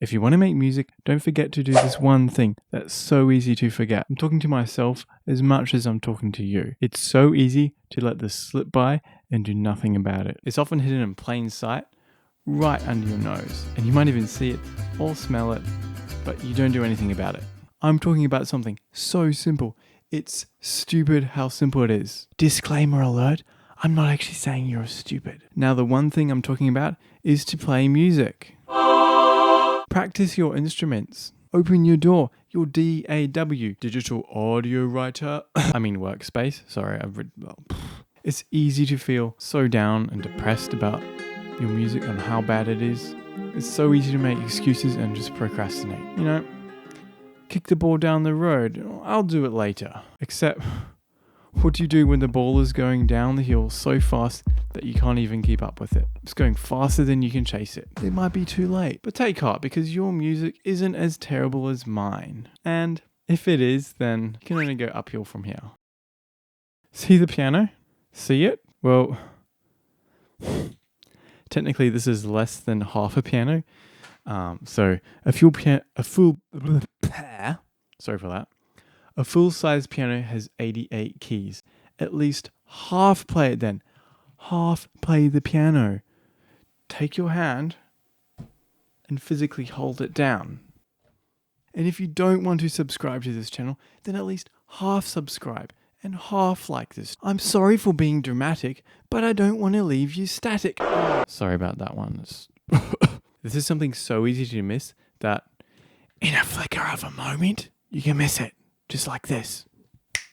If you want to make music, don't forget to do this one thing that's so easy to forget. I'm talking to myself as much as I'm talking to you. It's so easy to let this slip by and do nothing about it. It's often hidden in plain sight, right under your nose, and you might even see it or smell it, but you don't do anything about it. I'm talking about something so simple. It's stupid how simple it is. Disclaimer alert, I'm not actually saying you're stupid. Now, the one thing I'm talking about is to play music. Practice your instruments. Open your DAW, your DAW, digital audio writer. Workspace. Sorry, It's easy to feel so down and depressed about your music and how bad it is. It's so easy to make excuses and just procrastinate. Kick the ball down the road. I'll do it later. Except, what do you do when the ball is going down the hill so fast that you can't even keep up with it? It's going faster than you can chase it. It might be too late. But take heart, because your music isn't as terrible as mine. And if it is, then you can only go uphill from here. See the piano? See it? Well, technically this is less than half a piano. So a full-size piano has 88 keys. At least half play it then. Half play the piano. Take your hand and physically hold it down. And if you don't want to subscribe to this channel, then at least half subscribe and half like this. I'm sorry for being dramatic, but I don't want to leave you static. Sorry about that one. This is something so easy to miss that in a flicker of a moment, you can miss it. Just like this.